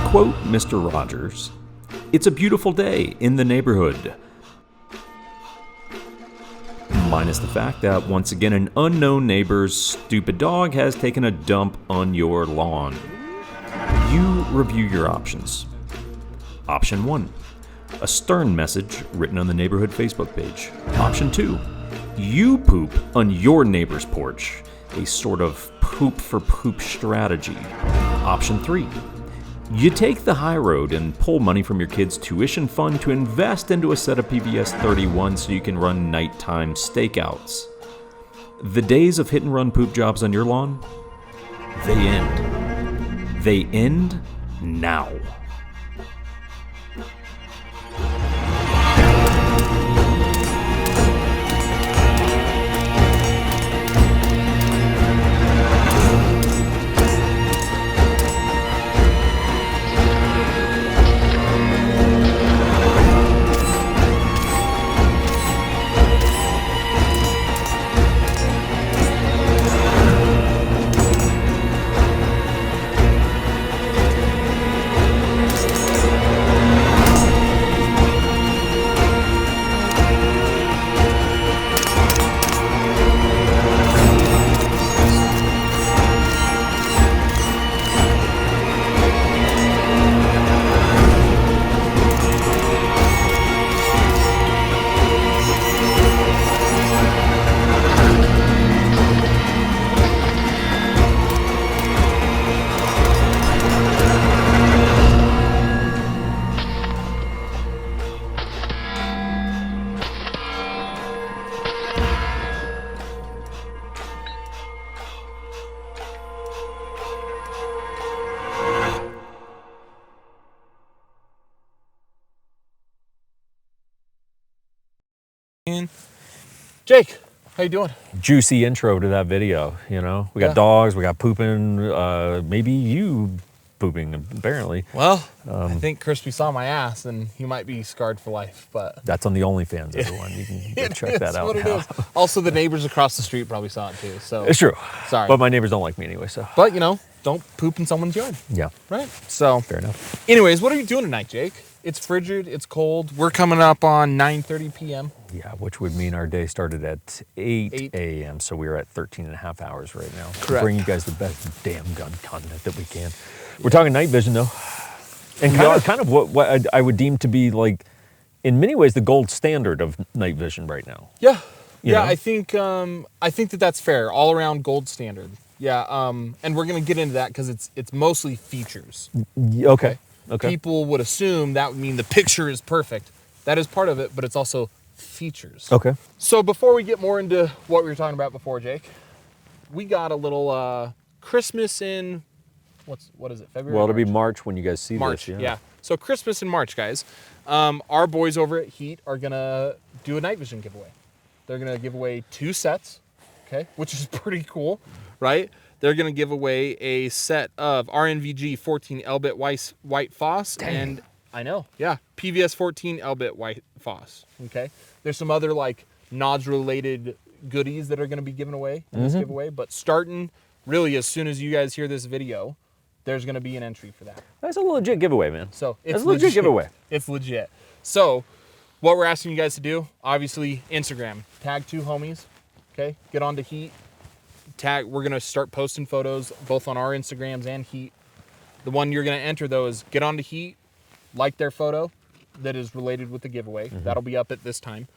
quote Mr. Rogers, "It's a beautiful day in the neighborhood." Minus the fact that once again an unknown neighbor's stupid dog has taken a dump on your lawn. You review your options. Option 1, a stern message written on the neighborhood Facebook page. Option 2, you poop on your neighbor's porch, a sort of poop for poop strategy. Option 3, you take the high road and pull money from your kids' tuition fund to invest into a set of PVS 31s so you can run nighttime stakeouts. The days of hit and run poop jobs on your lawn, they end. They end now. Jake, how you doing? Juicy intro to that video, you know? We got dogs, we got pooping, maybe you pooping, apparently. Well, I think Crispy saw my ass, and he might be scarred for life, but... That's on the OnlyFans, everyone. You can go check that out what now. It is. Also, the neighbors across the street probably saw it, too, so... It's true. Sorry. But my neighbors don't like me anyway, so... But, you know, don't poop in someone's yard. Yeah. Right? So... Fair enough. Anyways, what are you doing tonight, Jake? It's frigid, it's cold. We're coming up on 9:30 p.m. Yeah, which would mean our day started at 8 a.m., so we're at 13 and a half hours right now. Correct. Bringing you guys the best damn gun content that we can. We're talking night vision, though. And kind of what I would deem to be, like, in many ways, the gold standard of night vision right now. Yeah. You know? I think that that's fair. All around gold standard. Yeah. And we're gonna get into that because it's mostly features. Okay. People would assume that would mean the picture is perfect. That is part of it, but it's also features. Okay. So before we get more into what we were talking about before, Jake, we got a little Christmas in what is it? February. Well, it'll be March when you guys see March. this. Yeah. So Christmas in March, guys. Our boys over at Heat are gonna do a night vision giveaway. They're gonna give away 2 sets, okay, which is pretty cool, right? They're going to give away a set of RNVG 14 L-bit white FOSS. Dang. And I know, yeah, PVS 14 L-bit white FOSS, okay? There's some other, like, nods-related goodies that are going to be given away in this giveaway, but starting, really, as soon as you guys hear this video, there's going to be an entry for that. That's a legit giveaway, man. So That's a legit giveaway. It's legit. So what we're asking you guys to do, obviously, Instagram. Tag 2 homies, okay? Get onto Heat. We're going to start posting photos both on our Instagrams and Heat. The one you're going to enter, though, is get onto Heat, like their photo that is related with the giveaway. That'll be up at this time.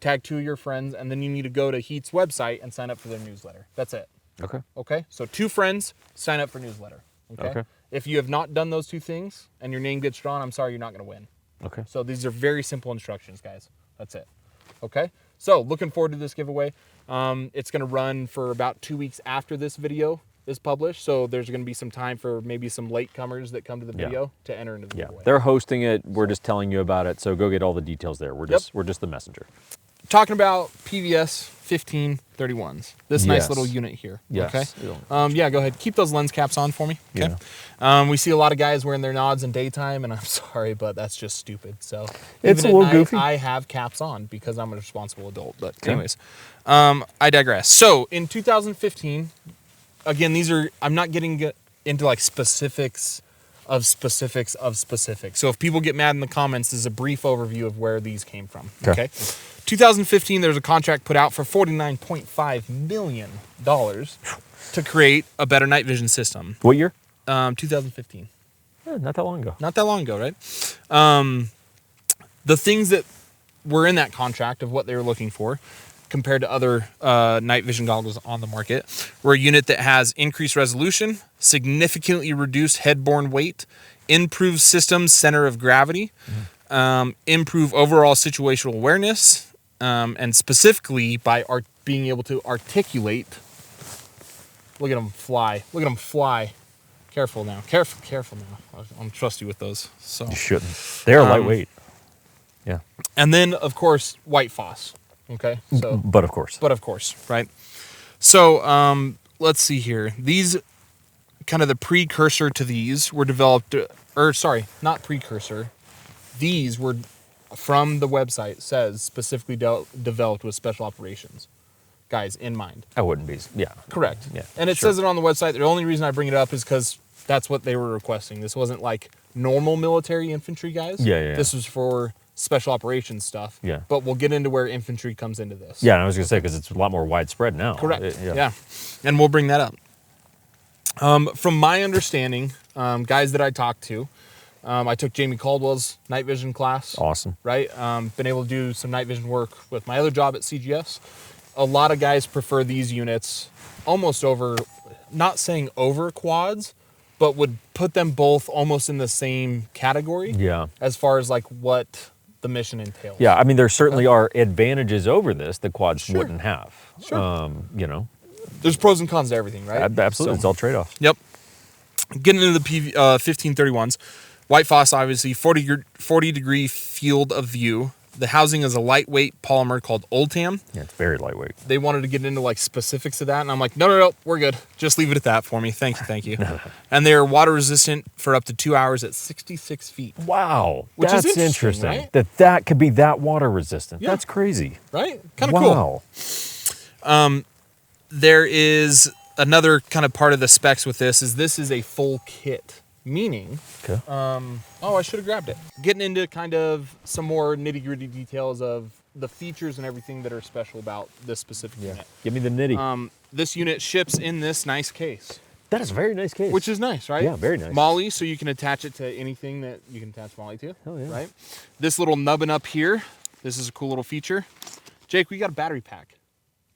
Tag 2 of your friends, and then you need to go to Heat's website and sign up for their newsletter. That's it. Okay. Okay? So 2 friends, sign up for newsletter. Okay? If you have not done those 2 things and your name gets drawn, I'm sorry, you're not going to win. Okay. So these are very simple instructions, guys. That's it. Okay? So looking forward to this giveaway. It's going to run for about 2 weeks after this video is published. So there's going to be some time for maybe some latecomers that come to the video to enter into the giveaway. They're hosting it. We're just telling you about it. So go get all the details there. We're just the messenger. Talking about PVS 1531's. This nice little unit here. Yes. Okay. Yeah, go ahead. Keep those lens caps on for me. Okay. Yeah. We see a lot of guys wearing their nods in daytime, and I'm sorry, but that's just stupid. So it's a little goofy. I have caps on because I'm a responsible adult. But anyways, I digress. So in 2015, again, I'm not getting into like specifics of specifics of specifics. So if people get mad in the comments, this is a brief overview of where these came from. Okay. 2015, there's a contract put out for $49.5 million to create a better night vision system. What year? 2015. Not that long ago. Not that long ago, right? The things that were in that contract of what they were looking for compared to other night vision goggles on the market were a unit that has increased resolution, significantly reduced headborne weight, improved system center of gravity, improve overall situational awareness, and specifically by being able to articulate. Look at them fly. Look at them fly. Careful now. Careful now. I don't trust you with those. So You shouldn't. They are lightweight. Yeah. And then, of course, white phos. Okay. So, But of course. right? So, let's see here. These, kind of the precursor to these were developed, or sorry, not precursor. These were from the website, says specifically developed with special operations guys in mind. I wouldn't be. Yeah. Correct. Yeah. And it says it on the website. The only reason I bring it up is because that's what they were requesting. This wasn't like normal military infantry guys. Yeah. This was for special operations stuff. Yeah. But we'll get into where infantry comes into this. Yeah, and I was going to say, because it's a lot more widespread now. Correct. Yeah. And we'll bring that up. From my understanding, guys that I talked to, I took Jamie Caldwell's night vision class. Awesome. Right? Been able to do some night vision work with my other job at CGS. A lot of guys prefer these units almost over, not saying over quads, but would put them both almost in the same category. Yeah. As far as like what the mission entails. Yeah, I mean, there certainly are advantages over this that quads wouldn't have. Sure. You know. There's pros and cons to everything, right? Absolutely. It's all trade-offs. Yep. Getting into the 1531's. White phos, obviously, 40 degree field of view. The housing is a lightweight polymer called Oldtam. Yeah, it's very lightweight. They wanted to get into like specifics of that, and I'm like, no, we're good. Just leave it at that for me. Thank you. And they're water resistant for up to 2 hours at 66 feet. Wow, Which is that's interesting, right? That could be that water resistant. Yeah. That's crazy. Right? Kind of cool. Wow. There is another kind of part of the specs with this is a full kit. Meaning, Okay. I should have grabbed it. Getting into kind of some more nitty-gritty details of the features and everything that are special about this specific unit. Give me the nitty. This unit ships in this nice case. That is a very nice case. Which is nice, right? Yeah, very nice. Molly, so you can attach it to anything that you can attach Molly to. Oh, yeah. Right? This little nubbin up here, this is a cool little feature. Jake, we got a battery pack.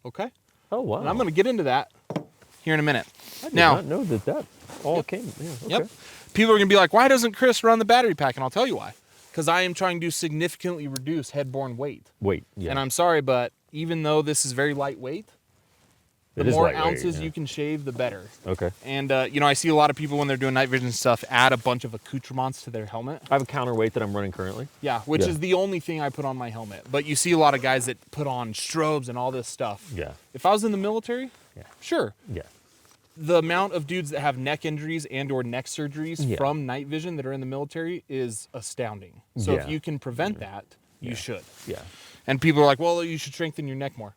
Okay? Oh, wow. And I'm going to get into that here in a minute. I did not know that all came. Yeah, okay. Yep. People are going to be like, why doesn't Chris run the battery pack? And I'll tell you why. Because I am trying to significantly reduce headborne weight. Yeah. And I'm sorry, but even though this is very lightweight, the more ounces you can shave, the better. Okay. And, I see a lot of people when they're doing night vision stuff add a bunch of accoutrements to their helmet. I have a counterweight that I'm running currently. Yeah, which is the only thing I put on my helmet. But you see a lot of guys that put on strobes and all this stuff. Yeah. If I was in the military, sure. Yeah. The amount of dudes that have neck injuries and or neck surgeries from night vision that are in the military is astounding. So if you can prevent that, you should. Yeah. And people are like, well, you should strengthen your neck more.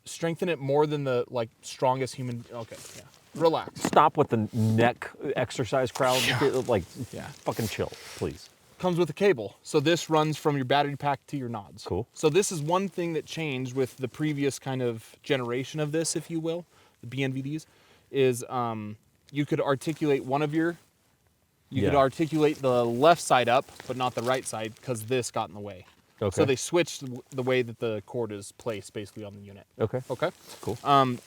Strengthen it more than the strongest human. Okay, yeah. Relax. Stop with the neck exercise crowd. Fucking chill, please. Comes with a cable. So this runs from your battery pack to your nods. Cool. So this is one thing that changed with the previous kind of generation of this, if you will, the BNVDs, is you could articulate you could articulate the left side up, but not the right side because this got in the way. Okay. So they switched the way that the cord is placed basically on the unit. Okay. Okay. Cool.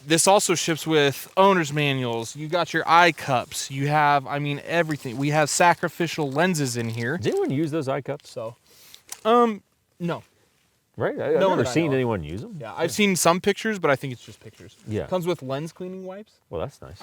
This also ships with owner's manuals. You got your eye cups. You have, everything. We have sacrificial lenses in here. Does anyone use those eye cups? So, no. Right? I've never seen anyone use them. Yeah, I've seen some pictures, but I think it's just pictures. Yeah. Comes with lens cleaning wipes. Well, that's nice.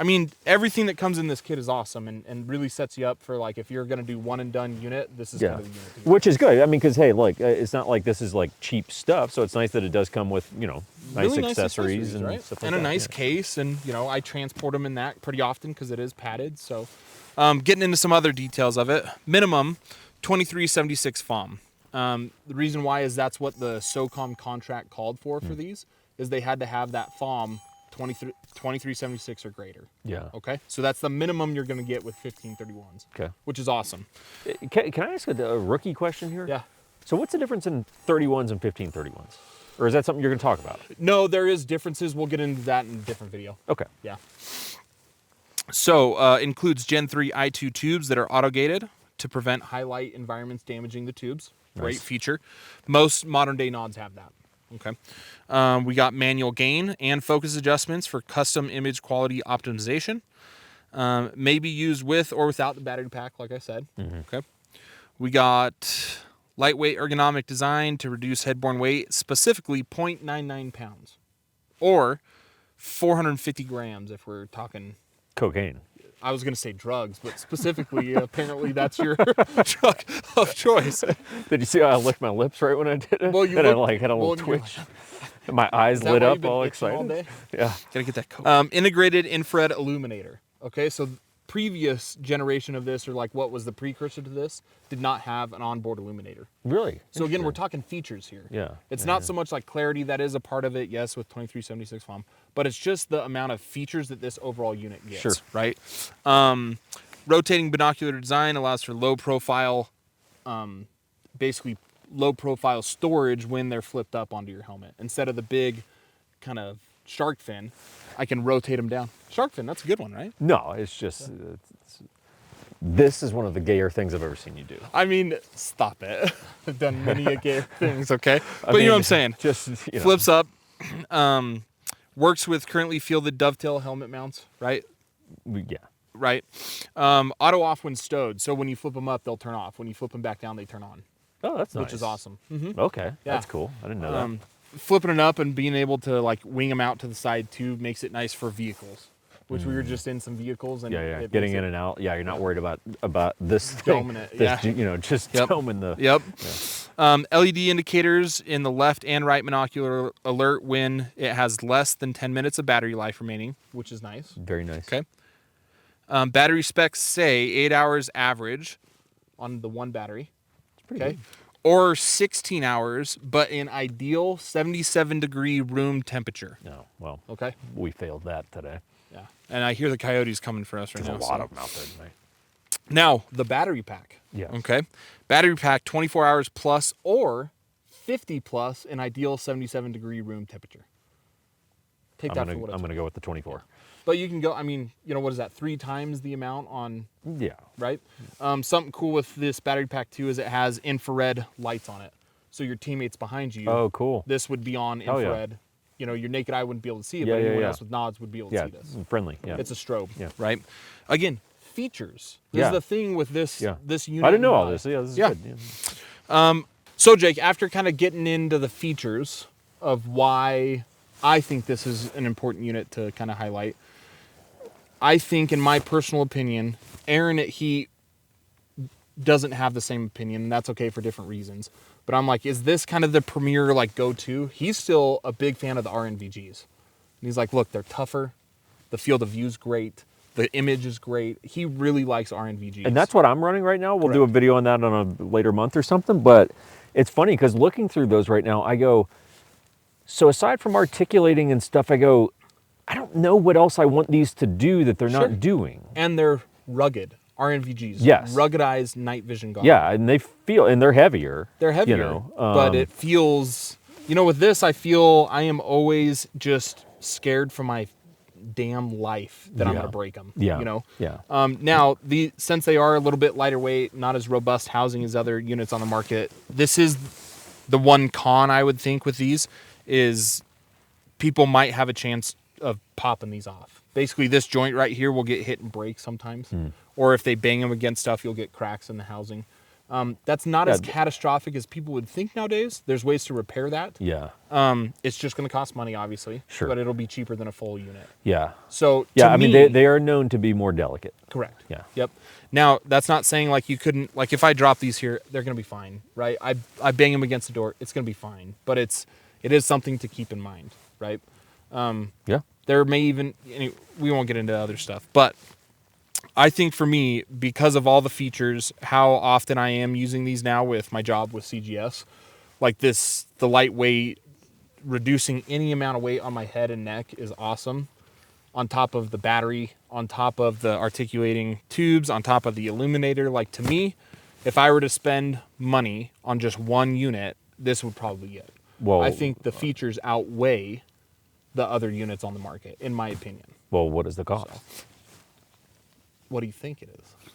Everything that comes in this kit is awesome and really sets you up for if you're going to do one and done unit, this is kind of the unit. Which is good. Because, hey, it's not like this is cheap stuff, so it's nice that it does come with, nice really accessories and right? stuff like and that. a nice case, and, I transport them in that pretty often because it is padded. So, getting into some other details of it, minimum 2376 FOM. The reason why is that's what the SOCOM contract called for these, is they had to have that FOM 2376 or greater. Yeah. Okay, so that's the minimum you're going to get with 1531s. Okay. Which is awesome. Can I ask a rookie question here? Yeah. So what's the difference in 31s and 1531s? Or is that something you're going to talk about? No, there is differences. We'll get into that in a different video. Okay. Yeah. So includes Gen 3 I2 tubes that are auto-gated to prevent highlight environments damaging the tubes. Great feature. Most modern day nods have that. Okay. We got manual gain and focus adjustments for custom image quality optimization. May be used with or without the battery pack, like I said. Okay. We got lightweight ergonomic design to reduce headborne weight, specifically 0.99 pounds or 450 grams if we're talking Cocaine. I was going to say drugs, but specifically, apparently that's your drug of choice. Did you see how I licked my lips right when I did it? Well, you and I looked- like had a little well, you're twitch. And my eyes Is that lit why up you've been all itching all excited. day? Yeah. Gotta get that coke. Integrated infrared illuminator. Okay, so previous generation of this, or like what was the precursor to this, did not have an onboard illuminator. Really? So again, we're talking features here. Yeah. It's not so much like clarity, that is a part of it, yes, with 2376 FOM, but it's just the amount of features that this overall unit gets. Sure. Right? Rotating binocular design allows for low profile, basically low profile storage when they're flipped up onto your helmet. Instead of the big kind of shark fin, I can rotate them down. Shark fin, that's a good one, right? No, it's just, this is one of the gayer things I've ever seen you do. I mean, stop it. I've done many a gay things, okay? But I you know mean, what I'm saying. Just, you know. Flips up. Works with currently fielded dovetail helmet mounts, right? Yeah. Right. Auto off when stowed. So when you flip them up, they'll turn off. When you flip them back down, they turn on. Oh, that's nice. Which is awesome. Okay, Yeah. that's cool. I didn't know that. Flipping it up and being able to like wing them out to the side too makes it nice for vehicles, which we were just in some vehicles and Yeah, it getting makes in it and out. Yeah, you're not worried about this thing. Doming it, This, yeah. You know, just Yep. doming the. Yep. LED indicators in the left and right binocular alert when it has less than 10 minutes of battery life remaining, which is nice. Very nice. Okay. Battery specs say 8 hours average on the one battery. It's pretty Okay. good. Or 16 hours, but in ideal 77-degree room temperature. No, well, Okay. we failed that today. Yeah. And I hear the coyotes coming for us right There's now. a lot so. of them out there today. Now, the battery pack. Yeah. Okay. Battery pack 24 hours plus or 50 plus in ideal 77-degree room temperature. Take that for what it's I'm gonna worth. go with the 24. But you can go, I mean, you know, what is that? 3 times the amount on, Yeah. right? Something cool with this battery pack too is it has infrared lights on it. So your teammates behind you, Oh, cool. this would be on Hell yeah. infrared. You know, your naked eye wouldn't be able to see it, Yeah, but yeah, anyone yeah. else with nods would be able to Yeah, see this. friendly. Yeah. It's a strobe, Yeah. right? Again, features. This Yeah. is the thing with this Yeah. this unit. I didn't know all why. this. Yeah, this is Yeah. good. Yeah. So Jake, after kind of getting into the features of why I think this is an important unit to kind of highlight, I think, in my personal opinion, Aaron at Heat doesn't have the same opinion, and that's okay for different reasons. But I'm like, is this kind of the premier like go-to? He's still a big fan of the RNVGs. And he's like, look, they're tougher. The field of view's great. The image is great. He really likes RNVGs. And that's what I'm running right now. We'll do a video on that on a later month or something. But it's funny because looking through those right now, I go, so aside from articulating and stuff, I go, I don't know what else I want these to do that they're Sure. not doing. And they're rugged. RNVGs. Yes. Ruggedized night vision goggles. Yeah, and they feel, and they're heavier. They're heavier. You know, but it feels, you know, with this, I feel I am always just scared for my damn life that I'm Yeah. going to break them. Yeah. You know? Yeah. Now, since they are a little bit lighter weight, not as robust housing as other units on the market, this is the one con I would think with these is people might have a chance of popping these off. Basically, this joint right here will get hit and break sometimes. Or if they bang them against stuff, you'll get cracks in the housing. That's not as catastrophic as people would think nowadays. There's ways to repair that. Yeah. It's just going to cost money, obviously. Sure. But it'll be cheaper than a full unit. Yeah. So, Yeah, to I mean, me, they are known to be more delicate. correct. Yeah. Yep. Now, that's not saying like you couldn't, like if I drop these here, they're going to be fine, right? I bang them against the door, it's going to be fine. But it is something to keep in mind, right? Yeah. There may even, we won't get into other stuff, but I think for me, because of all the features, how often I am using these now with my job with CGS, like the lightweight reducing any amount of weight on my head and neck is awesome. On top of the battery, on top of the articulating tubes, on top of the illuminator. Like, to me, if I were to spend money on just one unit, this would probably get it. Well, I think the features outweigh the other units on the market, in my opinion. Well, what is the cost? So, what do you think it is?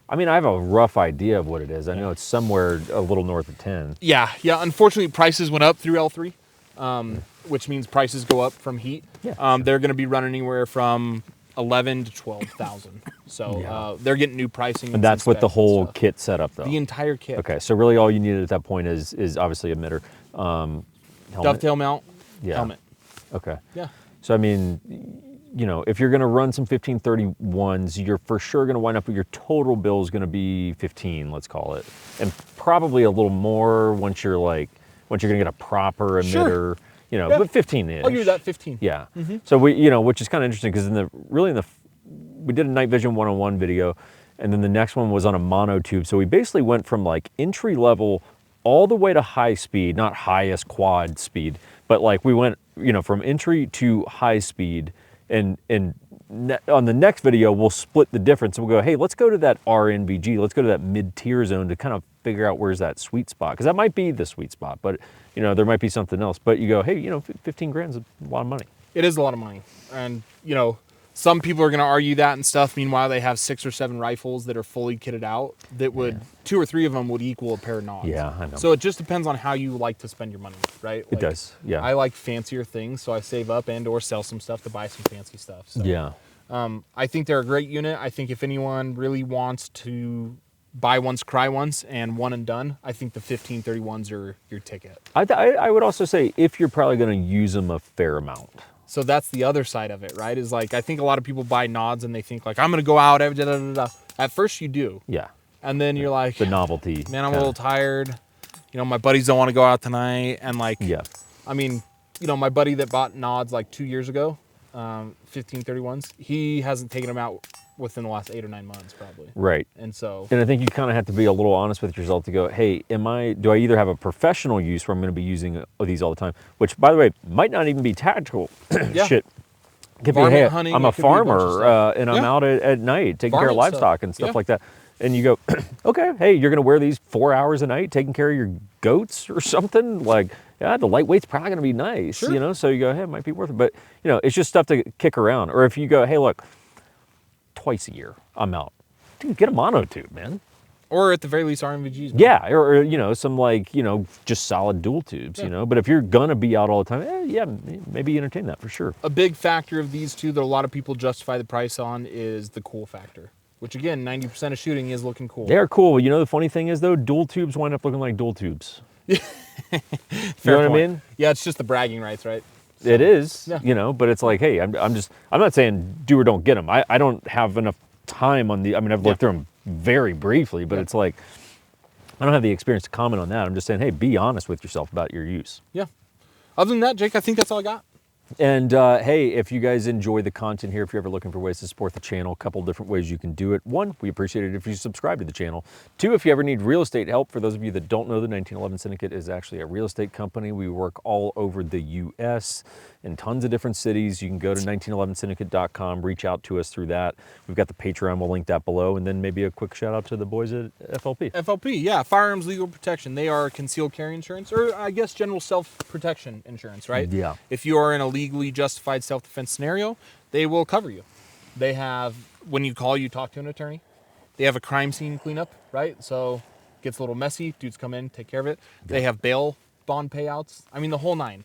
I mean, I have a rough idea of what it is. I know it's somewhere a little north of 10. Yeah. Unfortunately, prices went up through L3, which means prices go up from heat. Yeah, sure. They're going to be running anywhere from 11 to 12,000. So they're getting new pricing. And that's with the whole kit setup, though. The entire kit. Okay, so really all you needed at that point is obviously emitter, helmet. Dovetail mount, helmet. Okay. Yeah. So I mean, you know, if you're going to run some 1531's, you're for sure going to wind up with your total bill is going to be 15, let's call it, and probably a little more once you're going to get a proper emitter. Sure. You know, but 15-ish. I'll give you that 15. Yeah. So we, you know, which is kind of interesting because we did a night vision 101 video, and then the next one was on a mono tube. So we basically went from like entry level all the way to high speed, not highest quad speed, but like we went, you know, from entry to high speed, and on the next video we'll split the difference and we'll go, hey, let's go to that RNVG, let's go to that mid-tier zone to kind of figure out where's that sweet spot, because that might be the sweet spot, but you know, there might be something else. But you go, hey, you know, 15 grand is a lot of money. It is a lot of money. And, you know, some people are going to argue that and stuff. Meanwhile, they have 6 or 7 rifles that are fully kitted out that would, 2 or 3 of them would equal a pair of nods. Yeah, I know. So it just depends on how you like to spend your money, right? It does, yeah. I like fancier things, so I save up and or sell some stuff to buy some fancy stuff. So, yeah. I think they're a great unit. I think if anyone really wants to buy once, cry once, and one and done, I think the 1531's are your ticket. I would also say if you're probably going to use them a fair amount. So that's the other side of it, right? Is like, I think a lot of people buy nods and they think like, I'm going to go out every day. At first you do. Yeah. And then you're like, the novelty. Man, I'm a little tired. You know, my buddies don't want to go out tonight. And like, yeah. I mean, you know, my buddy that bought nods like 2 years ago, 1531's, he hasn't taken them out within the last 8 or 9 months probably. Right. And so. And I think you kind of have to be a little honest with yourself to go, hey, do I either have a professional use where I'm going to be using these all the time, which by the way, might not even be tactical. Yeah. Shit. Could be, hey, hunting, I'm a farmer and I'm out at night taking care of livestock and stuff like that. And you go, okay, hey, you're going to wear these 4 hours a night taking care of your goats or something? Like, yeah, the lightweight's probably going to be nice, you know? So you go, hey, it might be worth it. But, you know, it's just stuff to kick around. Or if you go, hey, look, twice a year, I'm out. Dude, get a mono tube, man. Or at the very least, RNVGs. Man. Yeah, or, you know, some like, you know, just solid dual tubes, you know. But if you're going to be out all the time, yeah, maybe entertain that for sure. A big factor of these two that a lot of people justify the price on is the cool factor. Which again, 90% of shooting is looking cool. They're cool. You know, the funny thing is though, dual tubes wind up looking like dual tubes. Fair you know what I mean? Yeah, it's just the bragging rights, right? So, it is, you know, but it's like, hey, I'm not saying do or don't get them. I don't have enough time on I've looked through them very briefly, but it's like, I don't have the experience to comment on that. I'm just saying, hey, be honest with yourself about your use. Yeah. Other than that, Jake, I think that's all I got. And hey, if you guys enjoy the content here, if you're ever looking for ways to support the channel, a couple different ways you can do it. 1, we appreciate it if you subscribe to the channel. 2, if you ever need real estate help, for those of you that don't know, the 1911 Syndicate is actually a real estate company. We work all over the U.S. in tons of different cities. You can go to 1911syndicate.com, reach out to us through that. We've got the Patreon, we'll link that below, and then maybe a quick shout out to the boys at FLP. FLP, yeah, Firearms Legal Protection. They are concealed carry insurance, or I guess general self-protection insurance, right? Yeah. If you are in a legally justified self-defense scenario, they will cover you. They have, when you call, you talk to an attorney. They have a crime scene cleanup, right? So it gets a little messy. Dudes come in, take care of it. Yeah. They have bail bond payouts. I mean, the whole 9.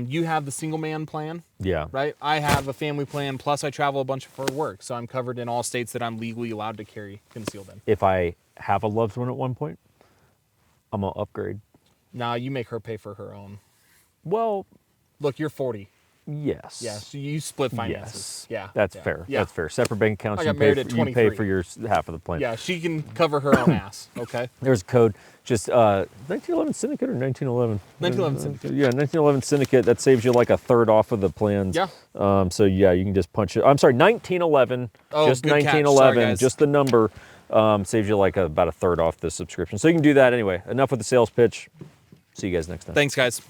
You have the single man plan. Yeah. Right? I have a family plan, plus I travel a bunch for work. So I'm covered in all states that I'm legally allowed to carry concealed in. If I have a loved one at one point, I'm going to upgrade. Nah, you make her pay for her own. Well, look, you're 40. Yes. Yeah, so you split finances. Yes. Yeah. That's fair. Yeah. That's fair. Separate bank accounts, I got married at 23. You pay for your half of the plan. Yeah, she can cover her own ass, okay? There's a code, just 1911 Syndicate or 1911? 1911 Syndicate. Yeah, 1911 Syndicate, that saves you like a third off of the plans. Yeah. So yeah, you can just punch it. I'm sorry, 1911, just 1911, sorry, just the number, saves you like about a third off the subscription. So you can do that anyway. Enough with the sales pitch. See you guys next time. Thanks, guys.